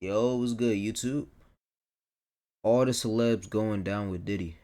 Yo, what's good, YouTube? All the celebs going down with Diddy.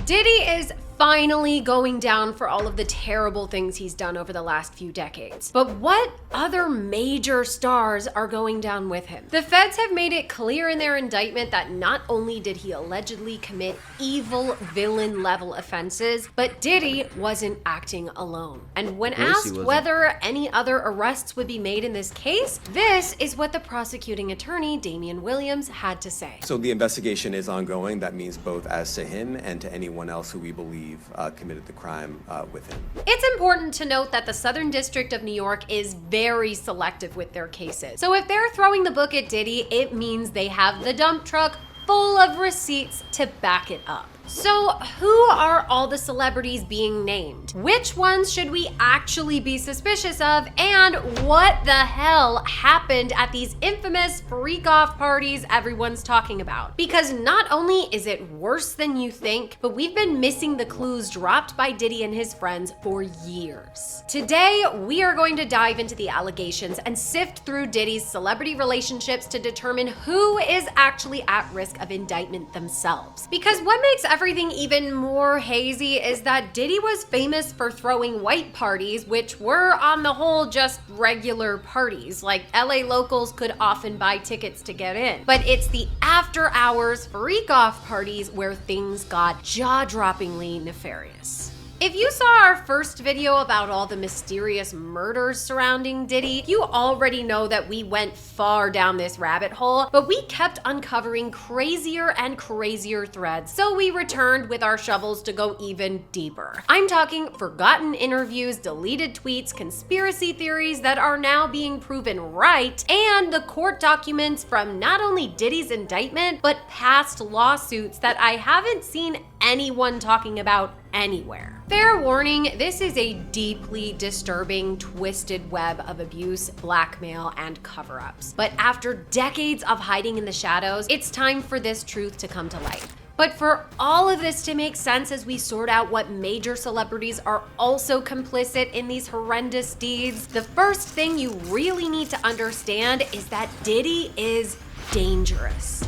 Diddy is finally going down for all of the terrible things he's done over the last few decades. But what other major stars are going down with him? The feds have made it clear in their indictment that not only did he allegedly commit evil villain level offenses, but Diddy wasn't acting alone. And when asked whether any other arrests would be made in this case, this is what the prosecuting attorney, Damian Williams, had to say. So the investigation is ongoing. That means both as to him and to anyone else who we believe committed the crime with him. It's important to note that the Southern District of New York is very selective with their cases. So if they're throwing the book at Diddy, it means they have the dump truck full of receipts to back it up. So who are all the celebrities being named? Which ones should we actually be suspicious of? And what the hell happened at these infamous freak-off parties everyone's talking about? Because not only is it worse than you think, but we've been missing the clues dropped by Diddy and his friends for years. Today, we are going to dive into the allegations and sift through Diddy's celebrity relationships to determine who is actually at risk of indictment themselves. Because what makes everything even more hazy is that Diddy was famous for throwing white parties, which were on the whole just regular parties. Like LA locals could often buy tickets to get in. But it's the after hours freak-off parties where things got jaw-droppingly nefarious. If you saw our first video about all the mysterious murders surrounding Diddy, you already know that we went far down this rabbit hole, but we kept uncovering crazier and crazier threads, so we returned with our shovels to go even deeper. I'm talking forgotten interviews, deleted tweets, conspiracy theories that are now being proven right, and the court documents from not only Diddy's indictment, but past lawsuits that I haven't seen anyone talking about anywhere. Fair warning, this is a deeply disturbing, twisted web of abuse, blackmail, and cover-ups. But after decades of hiding in the shadows, it's time for this truth to come to light. But for all of this to make sense as we sort out what major celebrities are also complicit in these horrendous deeds, the first thing you really need to understand is that Diddy is dangerous.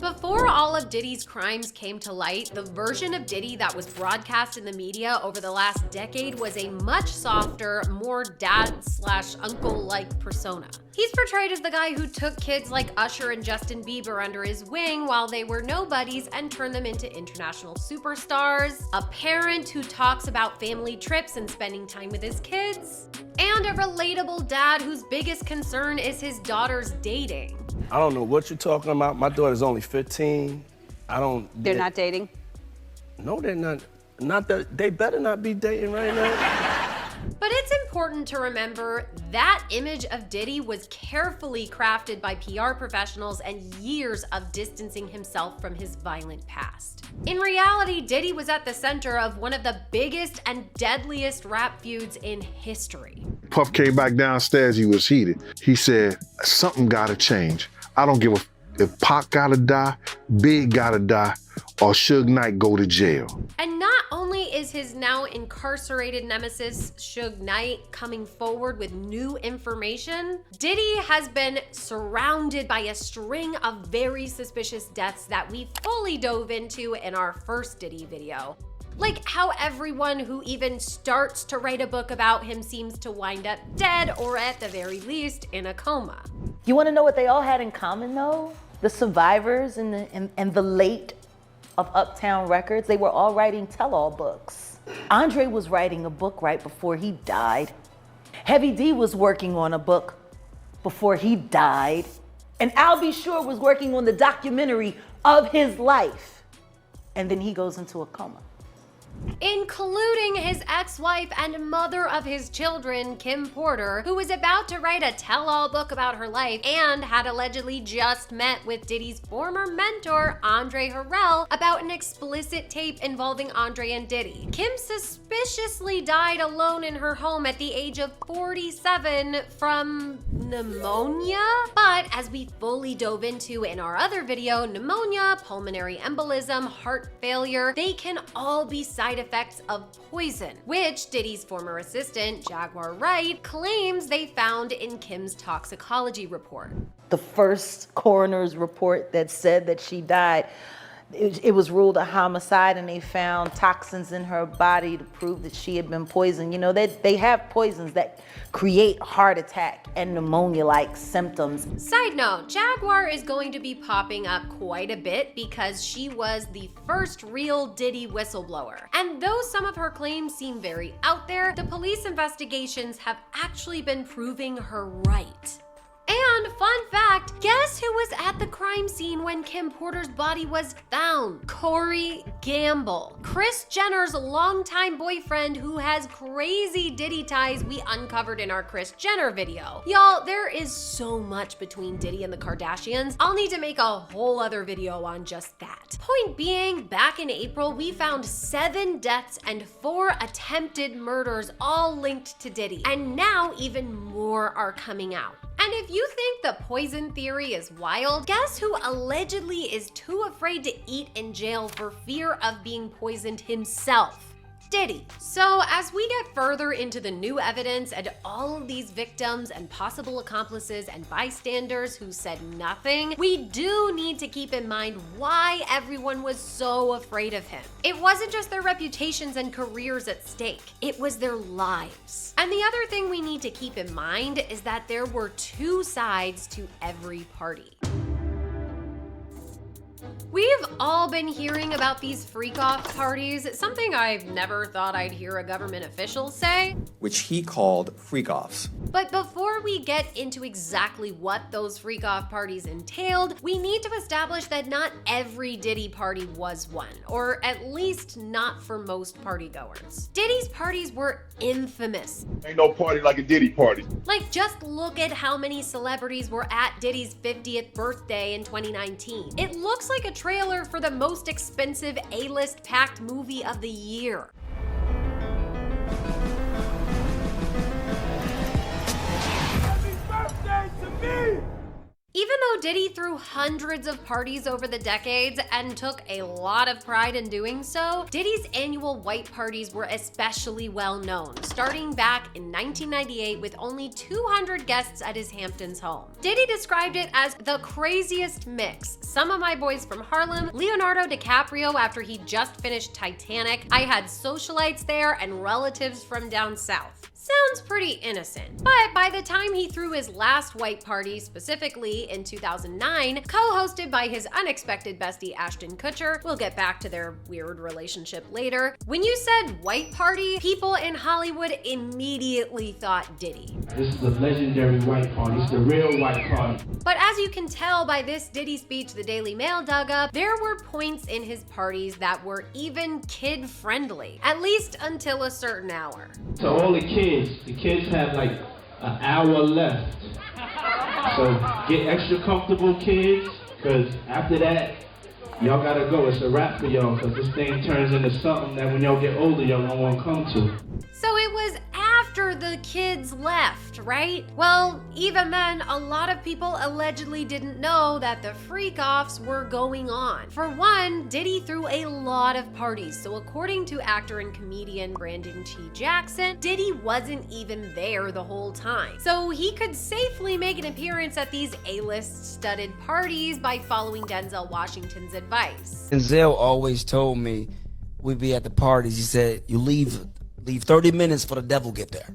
Before all of Diddy's crimes came to light, the version of Diddy that was broadcast in the media over the last decade was a much softer, more dad/uncle-like persona. He's portrayed as the guy who took kids like Usher and Justin Bieber under his wing while they were nobodies and turned them into international superstars, a parent who talks about family trips and spending time with his kids, and a relatable dad whose biggest concern is his daughter's dating. I don't know what you're talking about. My daughter's only 15. They're not dating? No, they're not. Not that they better not be dating right now. But it's important to remember that image of Diddy was carefully crafted by PR professionals and years of distancing himself from his violent past. In reality, Diddy was at the center of one of the biggest and deadliest rap feuds in history. Puff came back downstairs, he was heated. He said, something gotta change. I don't give a if Pac gotta die, Big gotta die, or Suge Knight go to jail. And not only is his now incarcerated nemesis, Suge Knight, coming forward with new information, Diddy has been surrounded by a string of very suspicious deaths that we fully dove into in our first Diddy video. Like how everyone who even starts to write a book about him seems to wind up dead or at the very least in a coma. You want to know what they all had in common though? The survivors and the late of Uptown Records, they were all writing tell-all books. Andre was writing a book right before he died. Heavy D was working on a book before he died. And Al B. Sure was working on the documentary of his life. And then he goes into a coma. Including his ex-wife and mother of his children, Kim Porter, who was about to write a tell-all book about her life and had allegedly just met with Diddy's former mentor, Andre Harrell, about an explicit tape involving Andre and Diddy. Kim suspiciously suspiciously died alone in her home at the age of 47 from pneumonia. But as we fully dove into in our other video, pneumonia, pulmonary embolism, heart failure, they can all be side effects of poison, which Diddy's former assistant, Jaguar Wright, claims they found in Kim's toxicology report. The first coroner's report that said that she died, it was ruled a homicide, and they found toxins in her body to prove that she had been poisoned. You know, they have poisons that create heart attack and pneumonia-like symptoms. Side note, Jaguar is going to be popping up quite a bit because she was the first real Diddy whistleblower. And though some of her claims seem very out there, the police investigations have actually been proving her right. And fun fact, guess who was at the crime scene when Kim Porter's body was found? Corey Gamble, Kris Jenner's longtime boyfriend who has crazy Diddy ties we uncovered in our Kris Jenner video. Y'all, there is so much between Diddy and the Kardashians. I'll need to make a whole other video on just that. Point being, back in April, we found 7 deaths and 4 attempted murders all linked to Diddy. And now even more are coming out. And if you think the poison theory is wild, guess who allegedly is too afraid to eat in jail for fear of being poisoned himself? Diddy. So as we get further into the new evidence and all of these victims and possible accomplices and bystanders who said nothing, we do need to keep in mind why everyone was so afraid of him. It wasn't just their reputations and careers at stake, it was their lives. And the other thing we need to keep in mind is that there were 2 sides to every party. We've all been hearing about these freak-off parties, something I've never thought I'd hear a government official say. Which he called freak-offs. But before we get into exactly what those freak-off parties entailed, we need to establish that not every Diddy party was one, or at least not for most partygoers. Diddy's parties were infamous. Ain't no party like a Diddy party. Like, just look at how many celebrities were at Diddy's 50th birthday in 2019. It looks like a trailer for the most expensive A-list packed movie of the year. Happy birthday to me! Even though Diddy threw hundreds of parties over the decades and took a lot of pride in doing so, Diddy's annual white parties were especially well known, starting back in 1998 with only 200 guests at his Hamptons home. Diddy described it as the craziest mix. Some of my boys from Harlem, Leonardo DiCaprio after he just finished Titanic, I had socialites there and relatives from down south. Sounds pretty innocent. But by the time he threw his last white party, specifically in 2009, co-hosted by his unexpected bestie Ashton Kutcher, we'll get back to their weird relationship later. When you said white party, people in Hollywood immediately thought Diddy. This is the legendary white party. It's the real white party. But as you can tell by this Diddy speech the Daily Mail dug up, there were points in his parties that were even kid-friendly, at least until a certain hour. So all the kids have like an hour left. So get extra comfortable, kids, because after that, y'all gotta go. It's a wrap for y'all, because this thing turns into something that when y'all get older, y'all don't want to come to. So it was after the kids left, right? Well, even then, a lot of people allegedly didn't know that the freak-offs were going on. For one, Diddy threw a lot of parties, so according to actor and comedian Brandon T. Jackson, Diddy wasn't even there the whole time. So he could safely make an appearance at these A-list studded parties by following Denzel Washington's advice. Denzel always told me, we'd be at the parties, he said, you leave 30 minutes for the devil get there.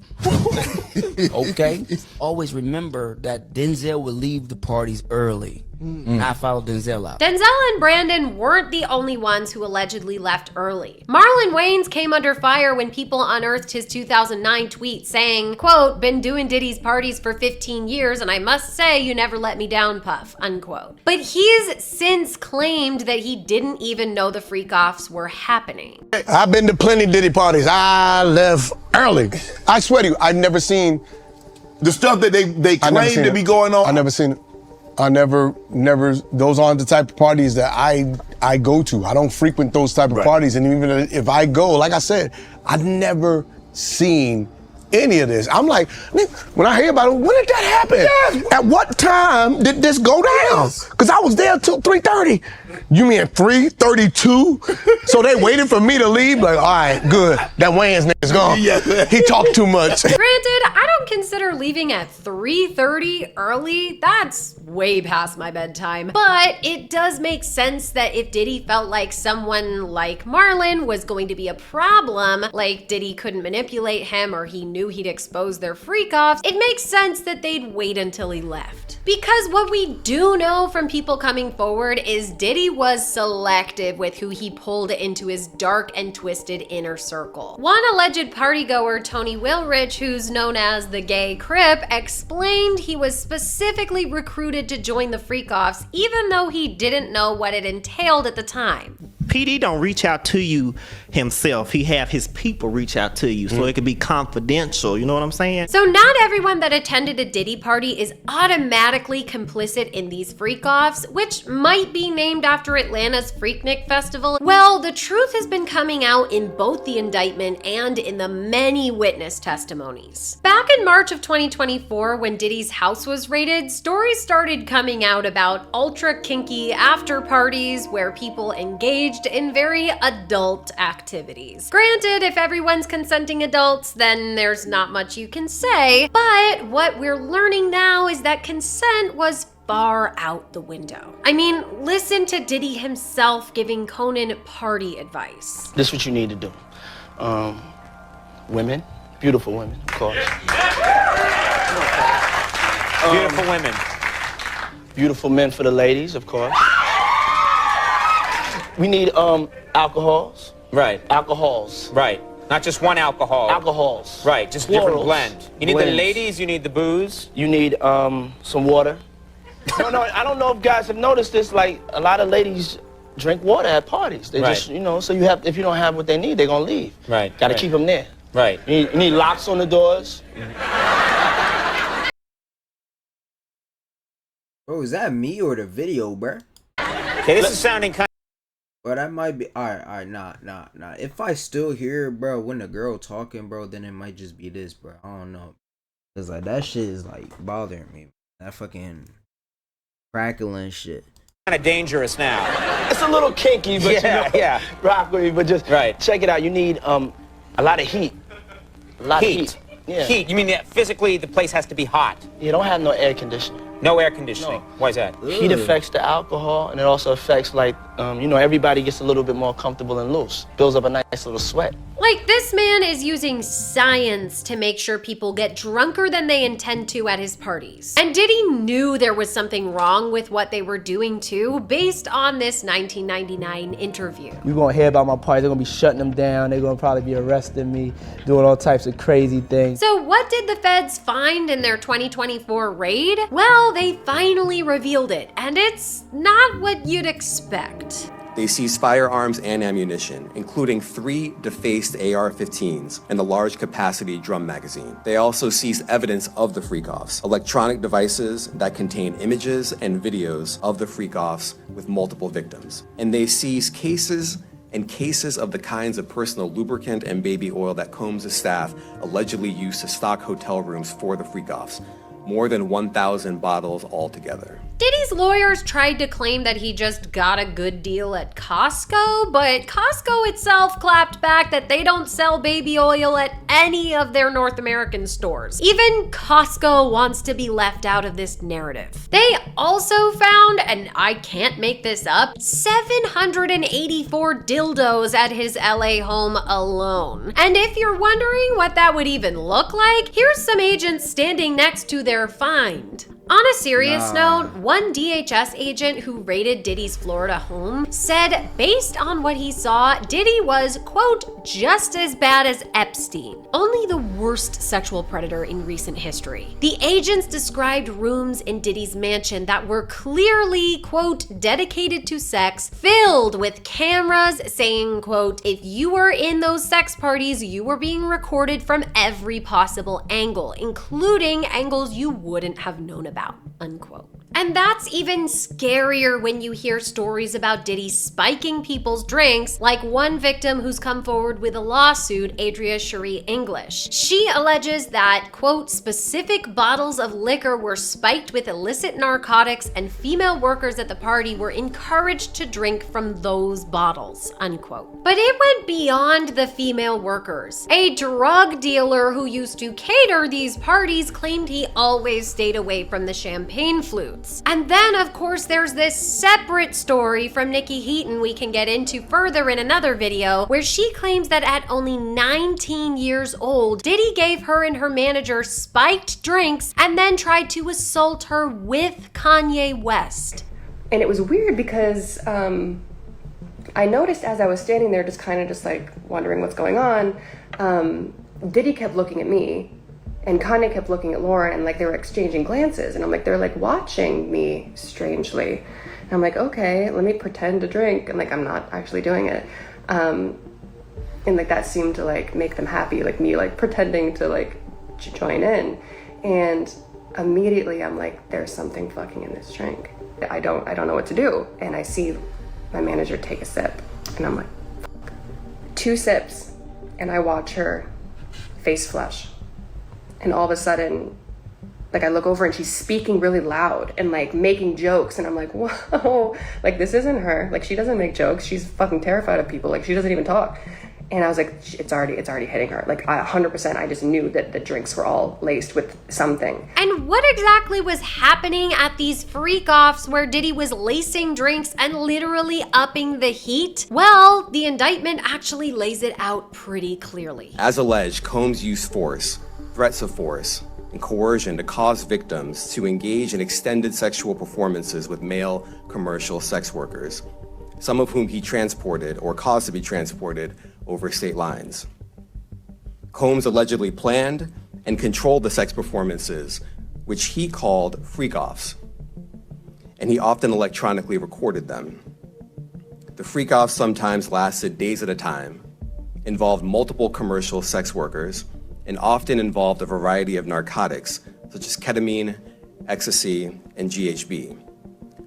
Okay? Always remember that Denzel would leave the parties early. And I followed Denzel out. Denzel and Brandon weren't the only ones who allegedly left early. Marlon Wayans came under fire when people unearthed his 2009 tweet saying, quote, been doing Diddy's parties for 15 years and I must say you never let me down, Puff, unquote. But he's since claimed that he didn't even know the freak-offs were happening. I've been to plenty Diddy parties. I left early. I swear to you, I've never seen The stuff that they claim to be going on. I never seen it. I never, those aren't the type of parties that I I go to. I don't frequent those type of parties, and even if I go, like I said, I've never seen any of this. I'm like, when I hear about it, when did that happen? Yes. At what time did this go down? Because I was there till 3:30. You mean 3:32? So they waited for me to leave? Like, all right, good. That Wayans nigga's gone. He talked too much. Granted, I don't consider leaving at 3:30 early. That's way past my bedtime. But it does make sense that if Diddy felt like someone like Marlon was going to be a problem, like Diddy couldn't manipulate him or he knew he'd expose their freak-offs, it makes sense that they'd wait until he left. Because what we do know from people coming forward is Diddy was selective with who he pulled into his dark and twisted inner circle. One alleged partygoer, Tony Wilrich, who's known as the Gay Crip, explained he was specifically recruited to join the freak-offs even though he didn't know what it entailed at the time. PD don't reach out to you himself. He have his people reach out to you so it can be confidential. You know what I'm saying? So not everyone that attended a Diddy party is automatically complicit in these freak-offs, which might be named after Atlanta's Freaknik Festival. Well, the truth has been coming out in both the indictment and in the many witness testimonies. Back in March of 2024, when Diddy's house was raided, stories started coming out about ultra kinky after parties where people engaged in very adult activities. Granted, if everyone's consenting adults, then there's not much you can say, but what we're learning now is that consent was far out the window. I mean, listen to Diddy himself giving Conan party advice. This is what you need to do. Women, beautiful women, of course. Beautiful women. Beautiful men for the ladies, of course. We need alcohols. Right. Alcohols. Right. Not just one alcohol. Alcohols. Right. Just different blend. You need the ladies, you need the booze. You need some water. No, I don't know if guys have noticed this. Like, a lot of ladies drink water at parties. They just, you know, so you have, if you don't have what they need, they're gonna leave. Right. Gotta keep them there. Right. You need locks on the doors. Bro, is that me or the video, bro? Okay, this is sounding kind. Bro, that might be alright, nah. If I still hear, bro, when the girl talking, bro, then it might just be this, bro. I don't know. Cause like that shit is like bothering me. That fucking crackling shit. Kind of dangerous now. It's a little kinky, but yeah. Rock with me, but just check it out. You need a lot of heat. A lot of heat. Yeah. Heat. You mean that physically the place has to be hot? You don't have no air conditioning. No air conditioning. No. Why is that? Heat affects the alcohol, and it also affects, like, you know, everybody gets a little bit more comfortable and loose. Builds up a nice little sweat. Like, this man is using science to make sure people get drunker than they intend to at his parties. And Diddy knew there was something wrong with what they were doing too, based on this 1999 interview. You're gonna hear about my parties, they're gonna be shutting them down, they're gonna probably be arresting me, doing all types of crazy things. So what did the feds find in their 2024 raid? Well, they finally revealed it, and it's not what you'd expect. They seized firearms and ammunition, including 3 defaced AR-15s and a large capacity drum magazine. They also seized evidence of the freak-offs, electronic devices that contain images and videos of the freak-offs with multiple victims. And they seized cases and cases of the kinds of personal lubricant and baby oil that Combs' staff allegedly used to stock hotel rooms for the freak-offs. More than 1,000 bottles altogether. Diddy's lawyers tried to claim that he just got a good deal at Costco, but Costco itself clapped back that they don't sell baby oil at any of their North American stores. Even Costco wants to be left out of this narrative. They also found, and I can't make this up, 784 dildos at his LA home alone. And if you're wondering what that would even look like, here's some agents standing next to their find. On a serious note, one DHS agent who raided Diddy's Florida home said based on what he saw, Diddy was, quote, just as bad as Epstein, only the worst sexual predator in recent history. The agents described rooms in Diddy's mansion that were clearly, quote, dedicated to sex, filled with cameras saying, quote, if you were in those sex parties, you were being recorded from every possible angle, including angles you wouldn't have known about, unquote. And that's even scarier when you hear stories about Diddy spiking people's drinks, like one victim who's come forward with a lawsuit, Adria Cherie English. She alleges that, quote, specific bottles of liquor were spiked with illicit narcotics and female workers at the party were encouraged to drink from those bottles, unquote. But it went beyond the female workers. A drug dealer who used to cater these parties claimed he always stayed away from the champagne flutes. And then, of course, there's this separate story from Nikki Heaton we can get into further in another video, where she claims that at only 19 years old, Diddy gave her and her manager spiked drinks and then tried to assault her with Kanye West. And it was weird because I noticed as I was standing there just kind of just like wondering what's going on, Diddy kept looking at me and Kanye kept looking at Lauren, and like they were exchanging glances, and I'm like, they're like watching me strangely. And I'm like, okay, let me pretend to drink, and like I'm not actually doing it. And like that seemed to like make them happy, like me like pretending to like join in. And immediately I'm like, there's something fucking in this drink. I don't know what to do. And I see my manager take a sip, and I'm like, fuck. 2 sips, and I watch her face flush. And all of a sudden, like I look over and she's speaking really loud and like making jokes, and I'm like, whoa, like this isn't her. Like she doesn't make jokes. She's fucking terrified of people. Like she doesn't even talk. And I was like, it's already hitting her. Like 100%, I just knew that the drinks were all laced with something. And what exactly was happening at these freak-offs where Diddy was lacing drinks and literally upping the heat? Well, the indictment actually lays it out pretty clearly. As alleged, Combs used force, threats of force, and coercion to cause victims to engage in extended sexual performances with male commercial sex workers, some of whom he transported or caused to be transported over state lines. Combs allegedly planned and controlled the sex performances, which he called freak-offs, and he often electronically recorded them. The freak-offs sometimes lasted days at a time, involved multiple commercial sex workers, and often involved a variety of narcotics, such as ketamine, ecstasy, and GHB,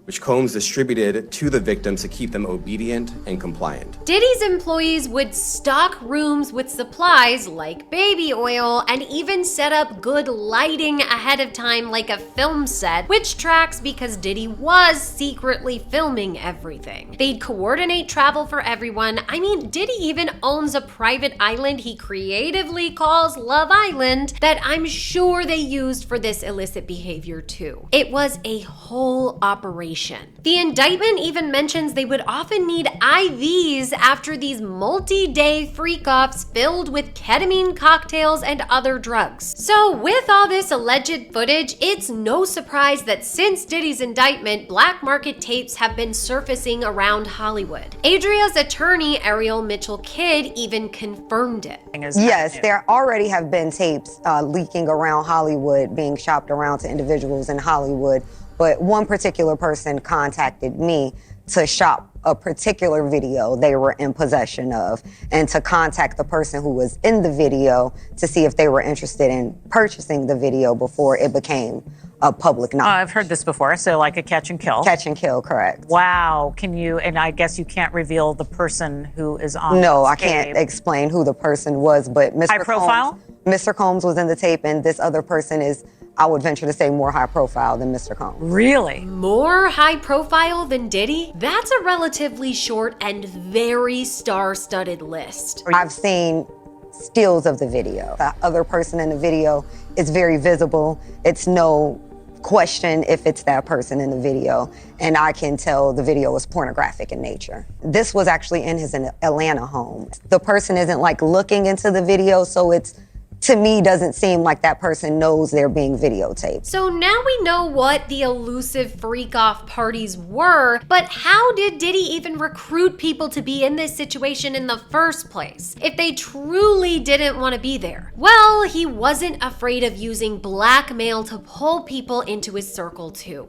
which Combs distributed to the victims to keep them obedient and compliant. Diddy's employees would stock rooms with supplies like baby oil and even set up good lighting ahead of time like a film set, which tracks because Diddy was secretly filming everything. They'd coordinate travel for everyone. I mean, Diddy even owns a private island he creatively calls Love Island that I'm sure they used for this illicit behavior too. It was a whole operation. The indictment even mentions they would often need IVs after these multi-day freak-offs filled with ketamine cocktails and other drugs. So with all this alleged footage, it's no surprise that since Diddy's indictment, black market tapes have been surfacing around Hollywood. Adria's attorney, Ariel Mitchell-Kidd, even confirmed it. Yes, there already have been tapes leaking around Hollywood, being shopped around to individuals in Hollywood. But one particular person contacted me to shop a particular video they were in possession of, and to contact the person who was in the video to see if they were interested in purchasing the video before it became a public knowledge. I've heard this before, so like a catch and kill. Catch and kill, correct. Wow, can you, and I guess you can't reveal the person who is on No, I tape. can't explain who the person was, but Mr. High profile? Mr. Combs was in the tape, and this other person is, I would venture to say, more high profile than Mr. Combs. Really? More high profile than Diddy? That's a relatively short and very star-studded list. I've seen stills of the video. The other person in the video is very visible. It's no question if it's that person in the video, and I can tell the video is pornographic in nature. This was actually in his Atlanta home. The person isn't like looking into the video, so it's, to me, doesn't seem like that person knows they're being videotaped. So now we know what the elusive freak-off parties were, but how did Diddy even recruit people to be in this situation in the first place, if they truly didn't want to be there? Well, he wasn't afraid of using blackmail to pull people into his circle too.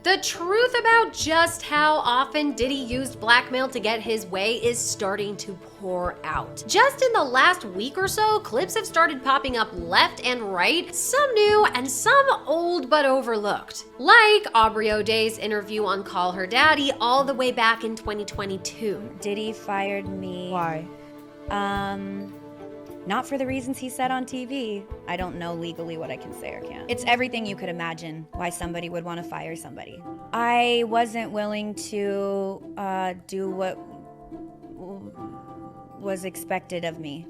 The truth about just how often Diddy used blackmail to get his way is starting to pour out. Just in the last week or so, clips have started popping up left and right, some new and some old but overlooked. Like Aubrey O'Day's interview on Call Her Daddy all the way back in 2022. Diddy fired me. Why? Not for the reasons he said on TV. I don't know legally what I can say or can't. It's everything you could imagine why somebody would want to fire somebody. I wasn't willing to do what was expected of me.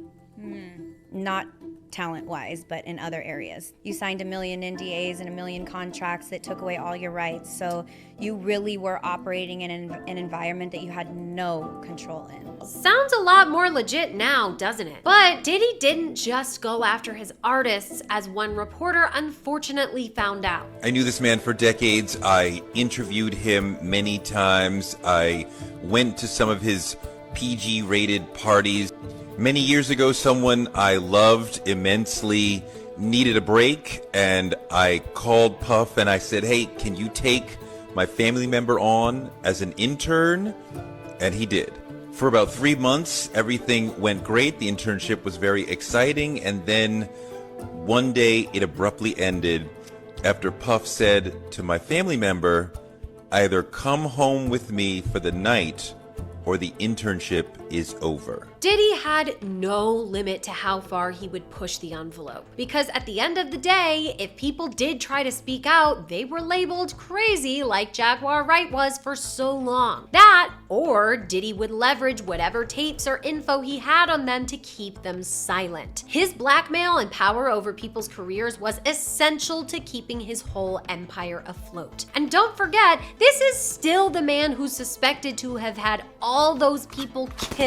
Not talent-wise, but in other areas. You signed 1 million NDAs and 1 million contracts that took away all your rights, so you really were operating in an environment that you had no control in. Sounds a lot more legit now, doesn't it? But Diddy didn't just go after his artists, as one reporter unfortunately found out. I knew this man for decades. I interviewed him many times. I went to some of his PG-rated parties. Many years ago, someone I loved immensely needed a break, and I called Puff and I said, hey, can you take my family member on as an intern? And he did. For about 3 months, everything went great. The internship was very exciting, and then one day it abruptly ended after Puff said to my family member, either come home with me for the night or the internship is over. Diddy had no limit to how far he would push the envelope, because at the end of the day, if people did try to speak out, they were labeled crazy like Jaguar Wright was for so long. That, or Diddy would leverage whatever tapes or info he had on them to keep them silent. His blackmail and power over people's careers was essential to keeping his whole empire afloat. And don't forget, this is still the man who's suspected to have had all those people killed.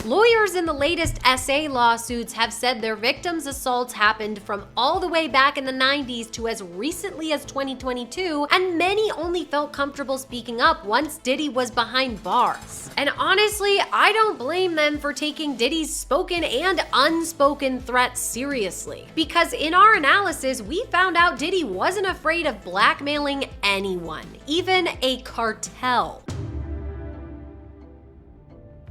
Lawyers in the latest SA lawsuits have said their victims' assaults happened from all the way back in the 90s to as recently as 2022, and many only felt comfortable speaking up once Diddy was behind bars. And honestly, I don't blame them for taking Diddy's spoken and unspoken threats seriously. Because in our analysis, we found out Diddy wasn't afraid of blackmailing anyone, even a cartel.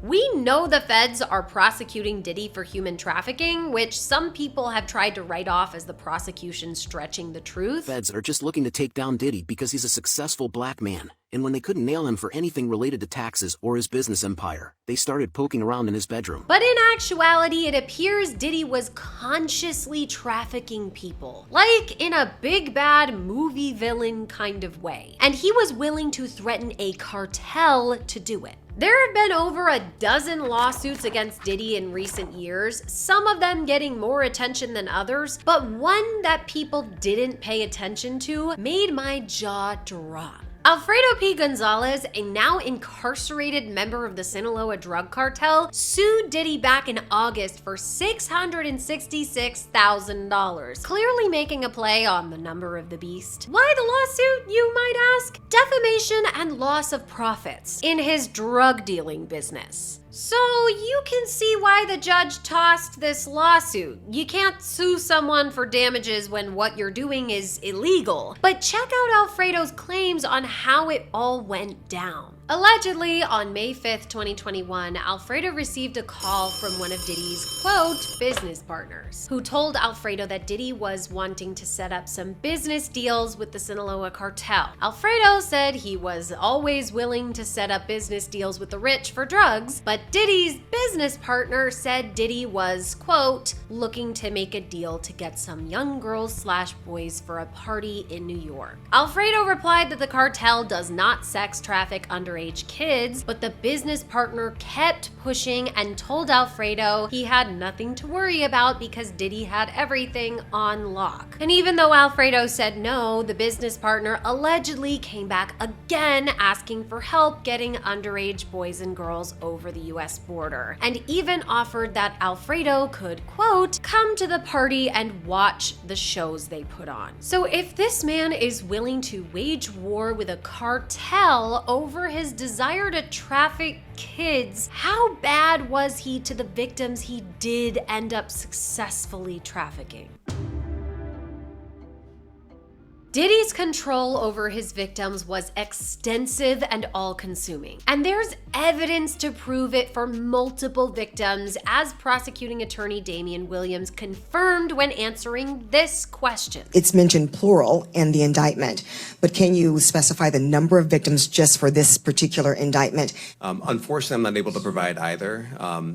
We know the feds are prosecuting Diddy for human trafficking, which some people have tried to write off as the prosecution stretching the truth. Feds are just looking to take down Diddy because he's a successful black man. And when they couldn't nail him for anything related to taxes or his business empire, they started poking around in his bedroom. But in actuality, it appears Diddy was consciously trafficking people, like in a big bad movie villain kind of way. And he was willing to threaten a cartel to do it. There have been over a dozen lawsuits against Diddy in recent years, some of them getting more attention than others, but one that people didn't pay attention to made my jaw drop. Alfredo P. Gonzalez, a now incarcerated member of the Sinaloa drug cartel, sued Diddy back in August for $666,000, clearly making a play on the number of the beast. Why the lawsuit, you might ask? Defamation and loss of profits in his drug dealing business. So you can see why the judge tossed this lawsuit. You can't sue someone for damages when what you're doing is illegal. But check out Alfredo's claims on how it all went down. Allegedly, on May 5th, 2021, Alfredo received a call from one of Diddy's, quote, business partners, who told Alfredo that Diddy was wanting to set up some business deals with the Sinaloa cartel. Alfredo said he was always willing to set up business deals with the rich for drugs, but Diddy's business partner said Diddy was, quote, looking to make a deal to get some young girls/boys for a party in New York. Alfredo replied that the cartel does not sex traffic underage kids, but the business partner kept pushing and told Alfredo he had nothing to worry about because Diddy had everything on lock. And even though Alfredo said no, the business partner allegedly came back again asking for help getting underage boys and girls over the US border, and even offered that Alfredo could, quote, come to the party and watch the shows they put on. So if this man is willing to wage war with a cartel over his desire to traffic kids, how bad was he to the victims he did end up successfully trafficking? Diddy's control over his victims was extensive and all-consuming, and there's evidence to prove it for multiple victims, as prosecuting attorney Damian Williams confirmed when answering this question. It's mentioned plural in the indictment, but can you specify the number of victims just for this particular indictment? Unfortunately, I'm not able to provide either.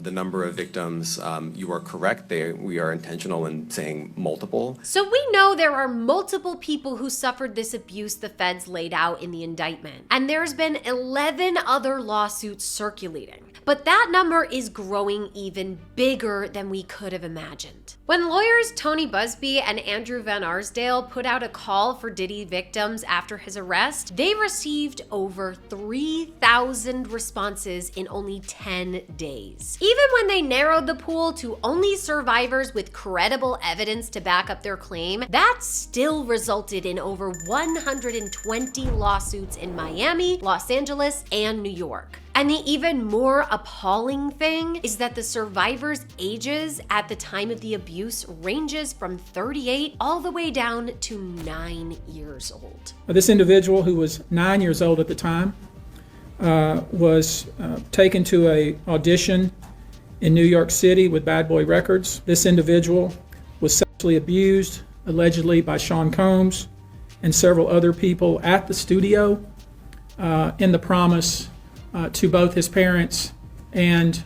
The number of victims, you are correct. We are intentional in saying multiple. So we know there are multiple people who suffered this abuse the feds laid out in the indictment. And there's been 11 other lawsuits circulating. But that number is growing even bigger than we could have imagined. When lawyers Tony Busby and Andrew Van Arsdale put out a call for Diddy victims after his arrest, they received over 3,000 responses in only 10 days. Even when they narrowed the pool to only survivors with credible evidence to back up their claim, that still resulted in over 120 lawsuits in Miami, Los Angeles, and New York. And the even more appalling thing is that the survivors' ages at the time of the abuse ranges from 38 all the way down to 9 years old. This individual, who was 9 years old at the time, was taken to an audition in New York City with Bad Boy Records. This individual was sexually abused, allegedly by Sean Combs and several other people at the studio, in the promise to both his parents and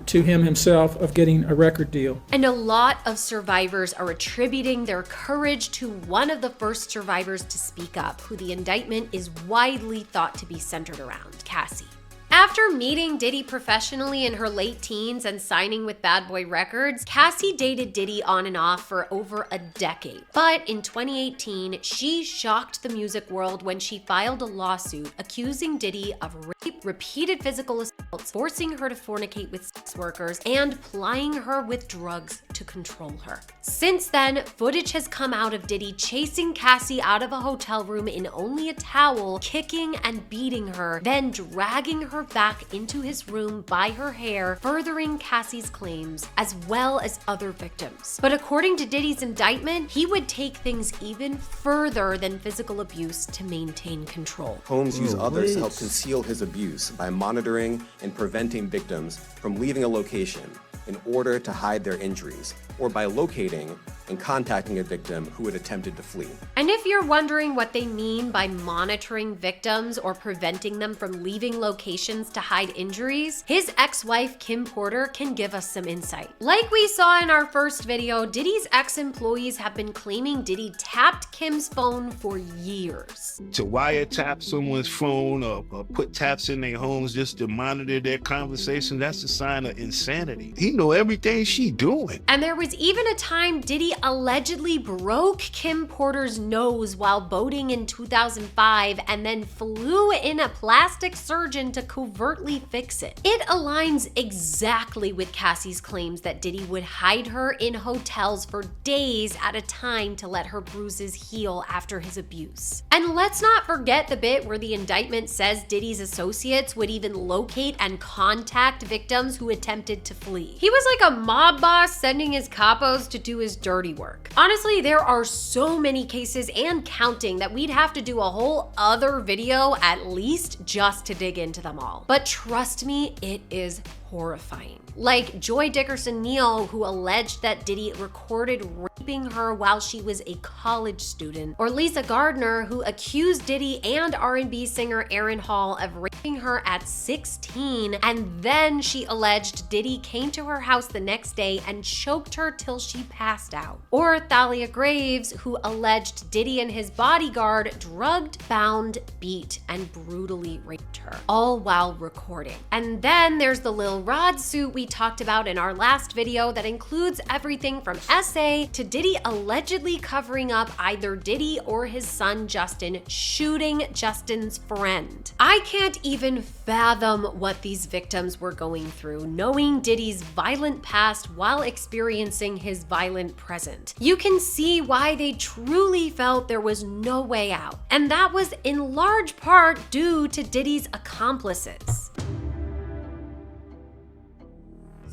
to him himself of getting a record deal. And a lot of survivors are attributing their courage to one of the first survivors to speak up, who the indictment is widely thought to be centered around, Cassie. After meeting Diddy professionally in her late teens and signing with Bad Boy Records, Cassie dated Diddy on and off for over a decade. But in 2018, she shocked the music world when she filed a lawsuit accusing Diddy of rape, repeated physical assaults, forcing her to fornicate with sex workers, and plying her with drugs to control her. Since then, footage has come out of Diddy chasing Cassie out of a hotel room in only a towel, kicking and beating her, then dragging her back into his room by her hair, furthering Cassie's claims, as well as other victims. But according to Diddy's indictment, he would take things even further than physical abuse to maintain control. Combs used others to help conceal his abuse by monitoring and preventing victims from leaving a location in order to hide their injuries, or by locating and contacting a victim who had attempted to flee. And if you're wondering what they mean by monitoring victims or preventing them from leaving locations to hide injuries, his ex-wife Kim Porter can give us some insight. Like we saw in our first video, Diddy's ex-employees have been claiming Diddy tapped Kim's phone for years. To wiretap someone's phone or put taps in their homes just to monitor their conversation, that's a sign of insanity. He know everything she doing. And there was even a time Diddy allegedly broke Kim Porter's nose while boating in 2005 and then flew in a plastic surgeon to covertly fix it. It aligns exactly with Cassie's claims that Diddy would hide her in hotels for days at a time to let her bruises heal after his abuse. And let's not forget the bit where the indictment says Diddy's associates would even locate and contact victims who attempted to flee. He was like a mob boss sending his capos to do his dirty work. Honestly, there are so many cases and counting that we'd have to do a whole other video at least just to dig into them all. But trust me, it is horrifying. Like Joy Dickerson-Neal, who alleged that Diddy recorded raping her while she was a college student, or Lisa Gardner, who accused Diddy and R&B singer Aaron Hall of raping her at 16, and then she alleged Diddy came to her house the next day and choked her till she passed out. Or Thalia Graves, who alleged Diddy and his bodyguard drugged, bound, beat, and brutally raped her, all while recording. And then there's the Lil Rod suit we talked about in our last video that includes everything from SA to Diddy allegedly covering up either Diddy or his son Justin shooting Justin's friend. I can't even fathom what these victims were going through, knowing Diddy's violent past while experiencing his violent present. You can see why they truly felt there was no way out, and that was in large part due to Diddy's accomplices.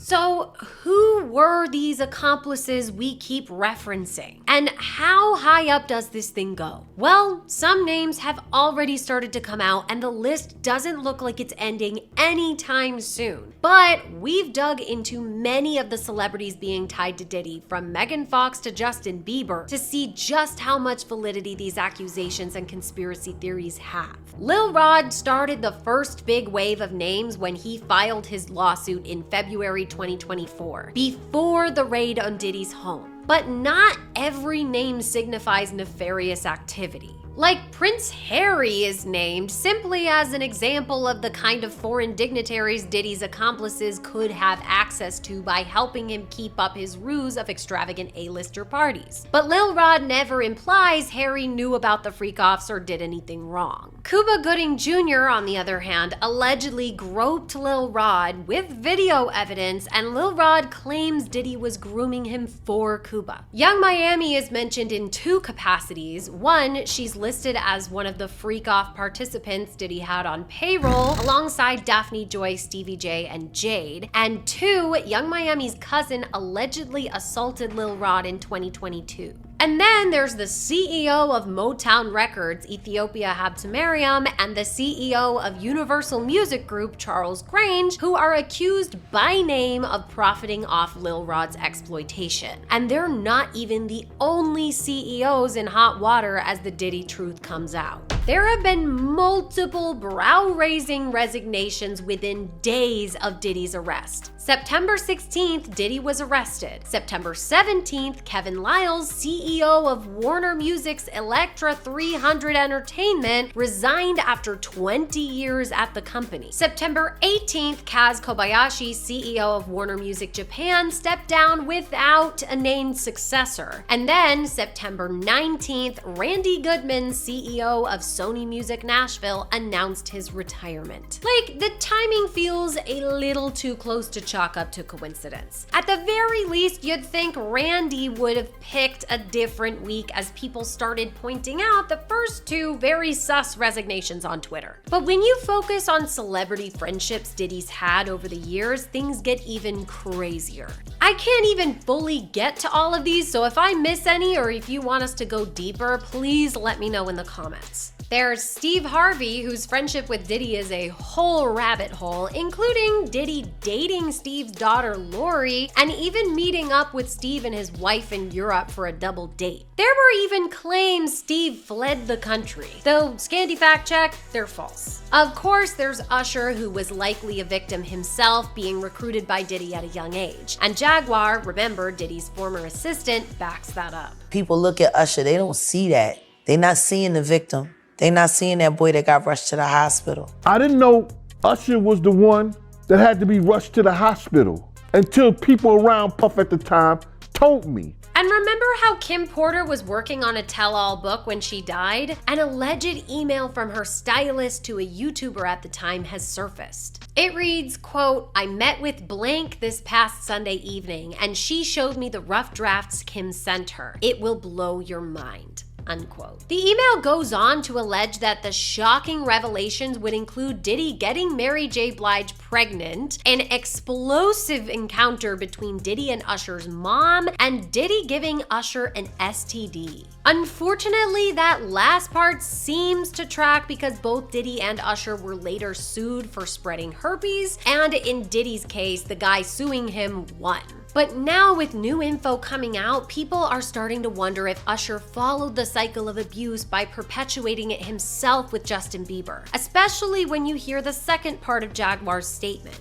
So who were these accomplices we keep referencing? And how high up does this thing go? Well, some names have already started to come out and the list doesn't look like it's ending anytime soon. But we've dug into many of the celebrities being tied to Diddy, from Megan Fox to Justin Bieber, to see just how much validity these accusations and conspiracy theories have. Lil Rod started the first big wave of names when he filed his lawsuit in February 2024, before the raid on Diddy's home. But not every name signifies nefarious activity. Like Prince Harry is named simply as an example of the kind of foreign dignitaries Diddy's accomplices could have access to by helping him keep up his ruse of extravagant A-lister parties. But Lil Rod never implies Harry knew about the freak-offs or did anything wrong. Cuba Gooding Jr., on the other hand, allegedly groped Lil Rod with video evidence, and Lil Rod claims Diddy was grooming him for Cuba. Young Miami is mentioned in two capacities. One, she's listed as one of the freak-off participants Diddy had on payroll, alongside Daphne Joy, Stevie J, and Jade. And two, Young Miami's cousin allegedly assaulted Lil Rod in 2022. And then there's the CEO of Motown Records, Ethiopia Habtemariam, and the CEO of Universal Music Group, Charles Grange, who are accused by name of profiting off Lil Rod's exploitation. And they're not even the only CEOs in hot water as the Diddy truth comes out. There have been multiple brow-raising resignations within days of Diddy's arrest. September 16th, Diddy was arrested. September 17th, Kevin Liles, CEO of Warner Music's Elektra 300 Entertainment, resigned after 20 years at the company. September 18th, Kaz Kobayashi, CEO of Warner Music Japan, stepped down without a named successor. And then September 19th, Randy Goodman, CEO of Sony Music Nashville, announced his retirement. Like, the timing feels a little too close to chalk up to coincidence. At the very least, you'd think Randy would have picked a different week as people started pointing out the first two very sus resignations on Twitter. But when you focus on celebrity friendships Diddy's had over the years, things get even crazier. I can't even fully get to all of these, so if I miss any or if you want us to go deeper, please let me know in the comments. There's Steve Harvey, whose friendship with Diddy is a whole rabbit hole, including Diddy dating Steve's daughter Lori, and even meeting up with Steve and his wife in Europe for a double date. There were even claims Steve fled the country, though Scandy fact check, they're false. Of course, there's Usher, who was likely a victim himself, being recruited by Diddy at a young age. And Jaguar, remember Diddy's former assistant, backs that up. People look at Usher, they don't see that. They're not seeing the victim. They're not seeing that boy that got rushed to the hospital. I didn't know Usher was the one that had to be rushed to the hospital until people around Puff at the time told me. And remember how Kim Porter was working on a tell-all book when she died? An alleged email from her stylist to a YouTuber at the time has surfaced. It reads, quote, "I met with blank this past Sunday evening and she showed me the rough drafts Kim sent her. It will blow your mind." Unquote. The email goes on to allege that the shocking revelations would include Diddy getting Mary J. Blige pregnant, an explosive encounter between Diddy and Usher's mom, and Diddy giving Usher an STD. Unfortunately, that last part seems to track because both Diddy and Usher were later sued for spreading herpes, and in Diddy's case, the guy suing him won. But now with new info coming out, people are starting to wonder if Usher followed the cycle of abuse by perpetuating it himself with Justin Bieber, especially when you hear the second part of Jaguar's statement.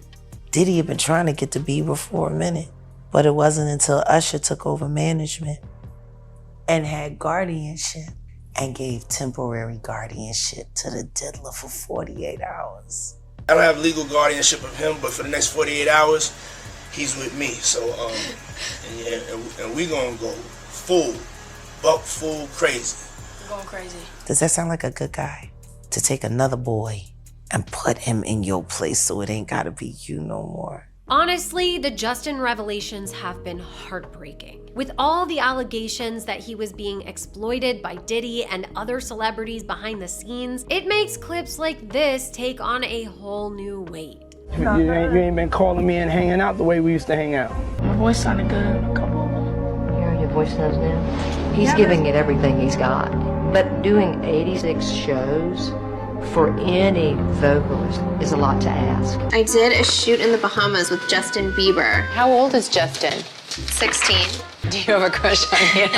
Diddy had been trying to get to Bieber for a minute, but it wasn't until Usher took over management and had guardianship and gave temporary guardianship to the diddler for 48 hours. I don't have legal guardianship of him, but for the next 48 hours, he's with me. So, and we gonna go buck full crazy. We're going crazy. Does that sound like a good guy? To take another boy and put him in your place so it ain't gotta be you no more. Honestly, the Justin revelations have been heartbreaking. With all the allegations that he was being exploited by Diddy and other celebrities behind the scenes, it makes clips like this take on a whole new weight. You ain't been calling me and hanging out the way we used to hang out. My voice sounded good on a couple of them. Hearing your voice sounds now. He's giving it everything he's got. But doing 86 shows for any vocalist is a lot to ask. I did a shoot in the Bahamas with Justin Bieber. How old is Justin? 16. Do you have a crush on him?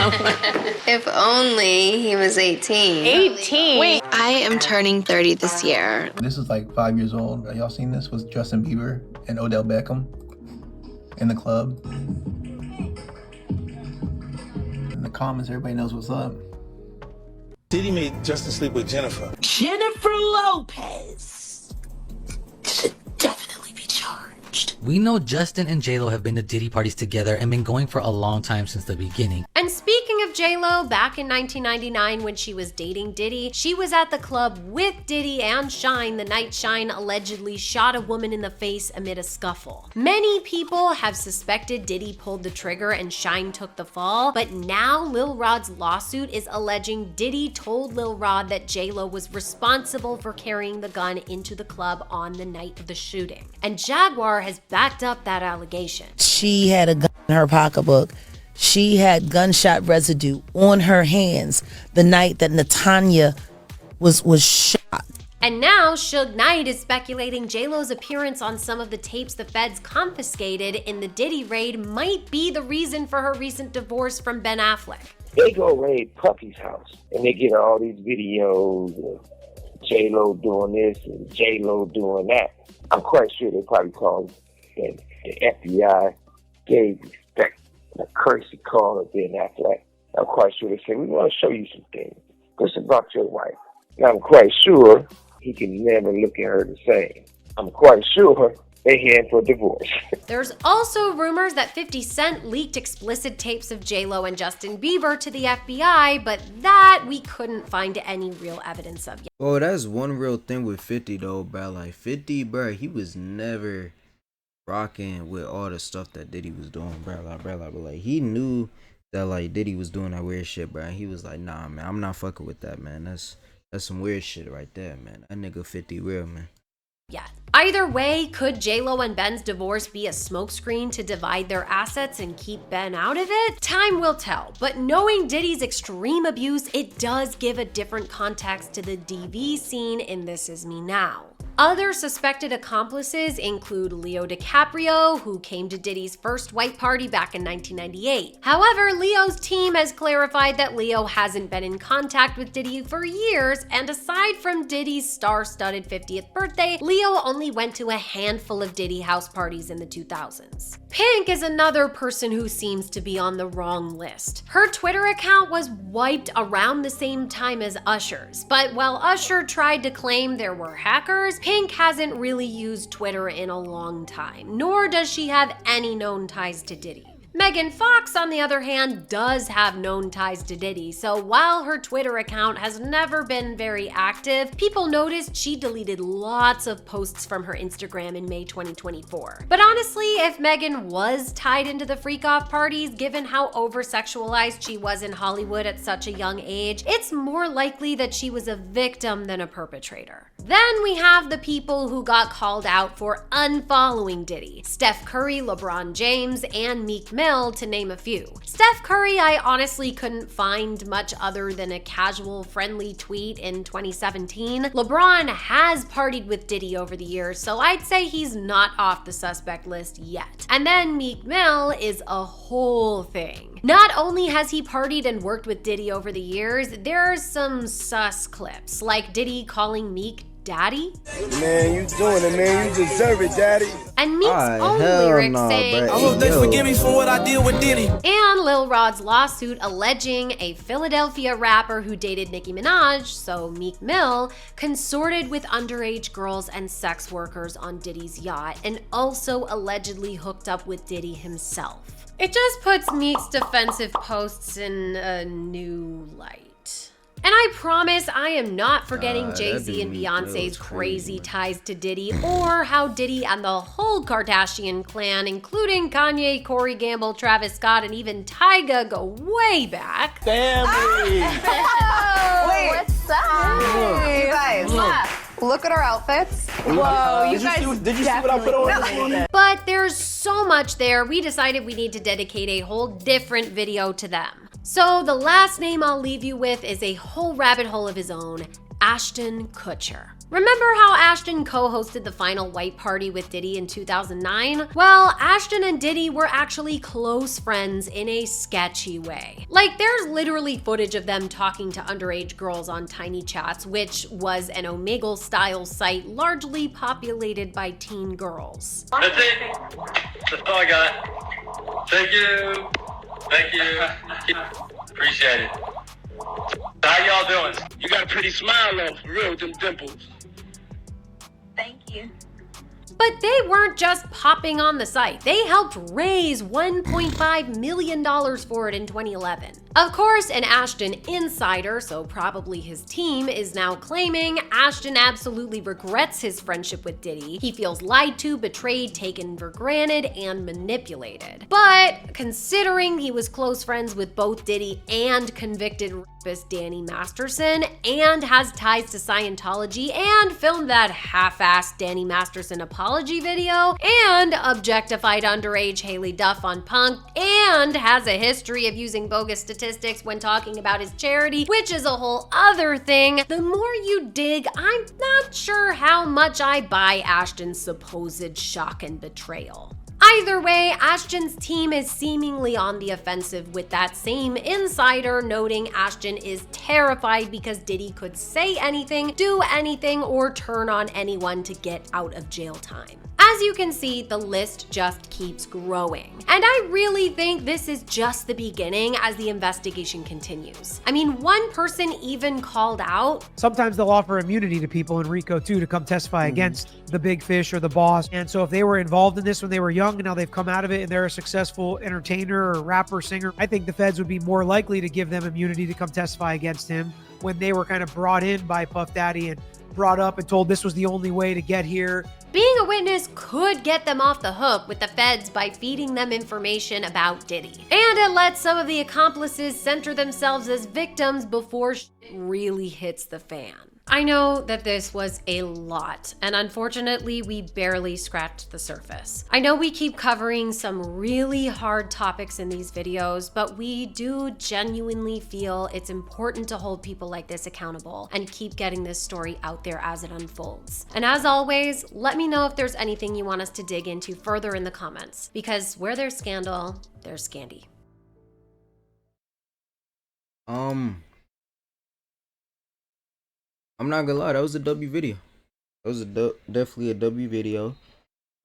If only he was 18. 18? Wait. I am turning 30 this year. This is like 5 years old. Y'all seen this? Was Justin Bieber and Odell Beckham in the club. In the comments, everybody knows what's up. Diddy made Justin sleep with Jennifer. Jennifer Lopez should definitely be charged. We know Justin and J-Lo have been to Diddy parties together and been going for a long time since the beginning. And speaking of J-Lo, back in 1999 when she was dating Diddy, she was at the club with Diddy and Shine the night Shine allegedly shot a woman in the face amid a scuffle. Many people have suspected Diddy pulled the trigger and Shine took the fall, but now Lil Rod's lawsuit is alleging Diddy told Lil Rod that J-Lo was responsible for carrying the gun into the club on the night of the shooting. And Jaguar has backed up that allegation. She had a gun in her pocketbook. She had gunshot residue on her hands the night that Natanya was shot. And now Suge Knight is speculating J-Lo's appearance on some of the tapes the feds confiscated in the Diddy raid might be the reason for her recent divorce from Ben Affleck. They go raid Puffy's house and they get all these videos of J-Lo doing this and J-Lo doing that. I'm quite sure they probably called and the FBI gave a courtesy call of Ben Affleck. I'm quite sure they said, we want to show you some things. This about your wife. And I'm quite sure he can never look at her the same. I'm quite sure they heading for divorce. There's also rumors that 50 Cent leaked explicit tapes of J-Lo and Justin Bieber to the FBI, but that we couldn't find any real evidence of yet. Oh, that's one real thing with 50 though, bro. Like 50, bro, he was never rocking with all the stuff that Diddy was doing, bro. Like he knew that like Diddy was doing that weird shit, bro. And he was like, nah, man, I'm not fucking with that, man. That's some weird shit right there, man. That nigga 50 real, man. Yeah. Either way, could J-Lo and Ben's divorce be a smokescreen to divide their assets and keep Ben out of it? Time will tell, but knowing Diddy's extreme abuse, it does give a different context to the DV scene in This Is Me Now. Other suspected accomplices include Leo DiCaprio, who came to Diddy's first white party back in 1998. However, Leo's team has clarified that Leo hasn't been in contact with Diddy for years, and aside from Diddy's star-studded 50th birthday, Leo only went to a handful of Diddy house parties in the 2000s. Pink is another person who seems to be on the wrong list. Her Twitter account was wiped around the same time as Usher's, but while Usher tried to claim there were hackers, Pink hasn't really used Twitter in a long time, nor does she have any known ties to Diddy. Megan Fox, on the other hand, does have known ties to Diddy, so while her Twitter account has never been very active, people noticed she deleted lots of posts from her Instagram in May 2024. But honestly, if Megan was tied into the freak-off parties, given how over-sexualized she was in Hollywood at such a young age, it's more likely that she was a victim than a perpetrator. Then we have the people who got called out for unfollowing Diddy: Steph Curry, LeBron James, and Meek Mill, to name a few. Steph Curry, I honestly couldn't find much other than a casual, friendly tweet in 2017. LeBron has partied with Diddy over the years, so I'd say he's not off the suspect list yet. And then Meek Mill is a whole thing. Not only has he partied and worked with Diddy over the years, there's some sus clips, like Diddy calling Meek Daddy? Man, you doing it, man. You deserve it, Daddy. And Meek's own lyrics saying, I hope they forgive me for what I did with Diddy. And Lil Rod's lawsuit alleging a Philadelphia rapper who dated Nicki Minaj, so Meek Mill, consorted with underage girls and sex workers on Diddy's yacht, and also allegedly hooked up with Diddy himself. It just puts Meek's defensive posts in a new light. And I promise I am not forgetting Jay-Z and Beyonce's crazy ties to Diddy, or how Diddy and the whole Kardashian clan, including Kanye, Corey Gamble, Travis Scott, and even Tyga, go way back. Family! Wait, what's up? Look, You guys. look. Look at our outfits. Whoa, you guys did you see what I put on this morning? But there's so much there, we decided we need to dedicate a whole different video to them. So the last name I'll leave you with is a whole rabbit hole of his own, Ashton Kutcher. Remember how Ashton co-hosted the final white party with Diddy in 2009? Well, Ashton and Diddy were actually close friends in a sketchy way. Like, there's literally footage of them talking to underage girls on Tiny Chats, which was an Omegle-style site largely populated by teen girls. That's it. That's all I got. Thank you. Thank you. Appreciate it. How y'all doing? You got a pretty smile though, for real, with them dimples. Thank you. But they weren't just popping on the site. They helped raise $1.5 million for it in 2011. Of course, an Ashton insider, so probably his team, is now claiming Ashton absolutely regrets his friendship with Diddy. He feels lied to, betrayed, taken for granted, and manipulated. But considering he was close friends with both Diddy and convicted rapist Danny Masterson, and has ties to Scientology, and filmed that half-assed Danny Masterson apology video, and objectified underage Haley Duff on Punk, and has a history of using bogus statistics when talking about his charity, which is a whole other thing, the more you dig, I'm not sure how much I buy Ashton's supposed shock and betrayal. Either way, Ashton's team is seemingly on the offensive, with that same insider noting Ashton is terrified because Diddy could say anything, do anything, or turn on anyone to get out of jail time. As you can see, the list just keeps growing. And I really think this is just the beginning as the investigation continues. I mean, one person even called out, sometimes they'll offer immunity to people in RICO too to come testify against the big fish or the boss. And so if they were involved in this when they were young and now they've come out of it and they're a successful entertainer or rapper, singer, I think the feds would be more likely to give them immunity to come testify against him when they were kind of brought in by Puff Daddy and brought up and told this was the only way to get here. Being a witness could get them off the hook with the feds by feeding them information about Diddy. And it lets some of the accomplices center themselves as victims before shit really hits the fan. I know that this was a lot, and unfortunately, we barely scratched the surface. I know we keep covering some really hard topics in these videos, but we do genuinely feel it's important to hold people like this accountable and keep getting this story out there as it unfolds. And as always, let me know if there's anything you want us to dig into further in the comments, because where there's scandal, there's Scandy. I'm not gonna lie, that was a W video. That was definitely a W video.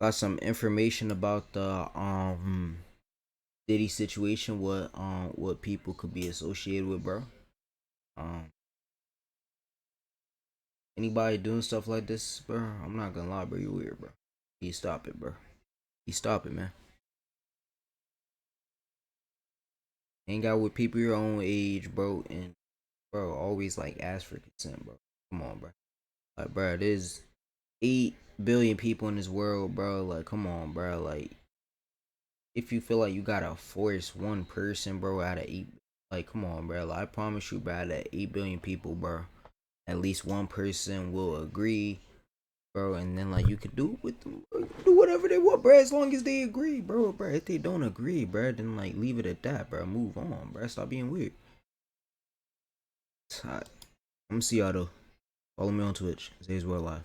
Got some information about the Diddy situation, what people could be associated with, bro. Anybody doing stuff like this, bro? I'm not gonna lie, bro. You weird, bro. You stop it, bro. You stop it, man. Hang out with people your own age, bro, and bro, always like ask for consent, bro. Come on, bro. Like, bro, there's 8 billion people in this world, bro. Like, come on, bro. Like, if you feel like you gotta force one person, bro, out of 8, like, come on, bro. Like, I promise you, bro, out of 8 billion people, bro, at least one person will agree, bro, and then, like, you could do it with them, bro. You can do whatever they want, bro, as long as they agree, bro. If they don't agree, bro, then, like, leave it at that, bro. Move on, bro. Stop being weird. It's hot. I'm gonna see y'all, though. Follow me on Twitch, zayswrldlive.